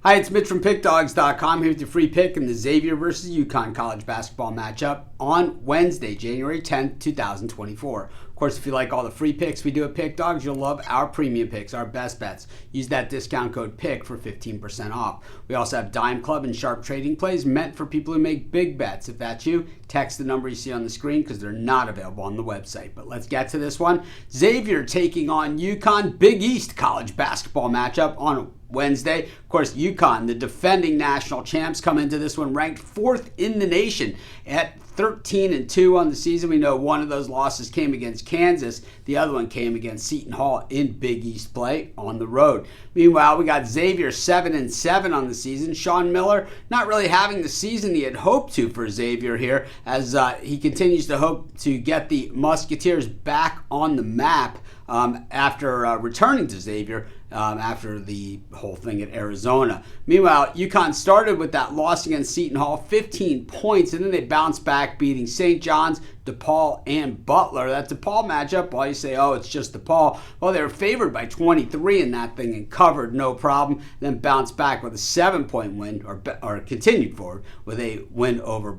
Hi, it's Mitch from Pickdawgz.com here with your free pick in the Xavier versus UConn college basketball matchup on Wednesday, January 10th, 2024. Of course, if you like all the free picks we do at Pick Dawgz, you'll love our premium picks, our best bets. Use that discount code PICK for 15% off. We also have Dime Club and Sharp Trading Plays meant for people who make big bets. If that's you, text the number you see on the screen because they're not available on the website. But let's get to this one. Xavier taking on UConn, Big East college basketball matchup on Wednesday. Of course, UConn, the defending national champs, come into this one ranked 4th in the nation at 13-2 on the season. We know one of those losses came against Kansas. The other one came against Seton Hall in Big East play on the road. Meanwhile, we got Xavier 7-7 on the season. Sean Miller not really having the season he had hoped to for Xavier here, as he continues to hope to get the Musketeers back on the map after returning to Xavier after the whole thing at Arizona. Meanwhile, UConn started with that loss against Seton Hall, 15 points, and then they bounced back, beating St. John's, DePaul, and Butler. That DePaul matchup, while you say, oh, it's just DePaul, well, they were favored by 23 in that thing and covered no problem, then bounced back with a 7-point win, or continued forward with a win over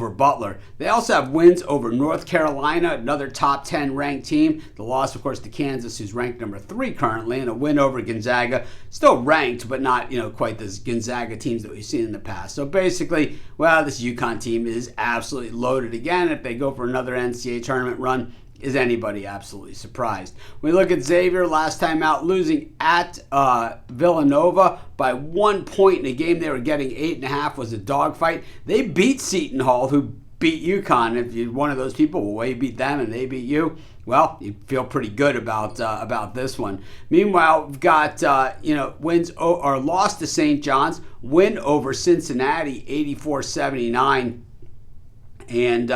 Butler. They also have wins over North Carolina, another top 10 ranked team. The loss, of course, to Kansas, who's ranked number 3 currently, and a win over Gonzaga, still ranked, but not quite the Gonzaga teams that we've seen in the past. So basically, well, this UConn team is absolutely loaded again. If they go for another NCAA tournament run, is anybody absolutely surprised? We look at Xavier last time out, losing at Villanova by 1 point in a game they were getting 8.5, was a dogfight. They beat Seton Hall, who beat UConn. If you're one of those people, well, you beat them and they beat you, well, you feel pretty good about this one. Meanwhile, we've got wins or loss to St. John's, win over Cincinnati 84-79. And,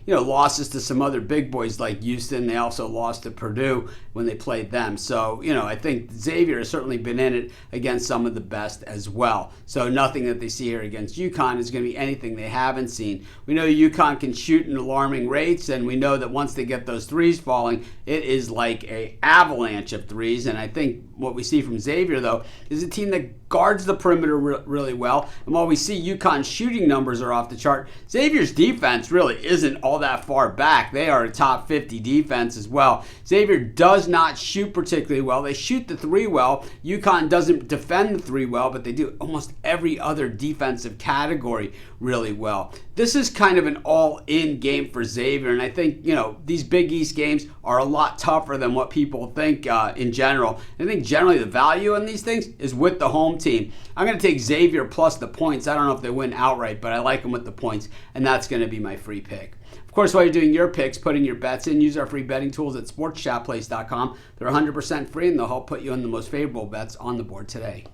losses to some other big boys like Houston. They also lost to Purdue when they played them. So, I think Xavier has certainly been in it against some of the best as well. So nothing that they see here against UConn is going to be anything they haven't seen. We know UConn can shoot in alarming rates, and we know that once they get those threes falling, it is like an avalanche of threes. And I think what we see from Xavier, though, is a team that guards the perimeter really well. And while we see UConn's shooting numbers are off the chart, Xavier's defense really isn't all that far back. They are a top 50 defense as well. Xavier does not shoot particularly well. They shoot the 3 well. UConn doesn't defend the 3 well, but they do almost every other defensive category really well. This is kind of an all-in game for Xavier, and I think, these Big East games are a lot tougher than what people think in general. I think generally the value in these things is with the home team. I'm going to take Xavier plus the points. I don't know if they win outright, but I like them with the points, and that's going to be my free pick. Of course, while you're doing your picks, putting your bets in, use our free betting tools at sportschatplace.com. They're 100% free, and they'll help put you in the most favorable bets on the board today.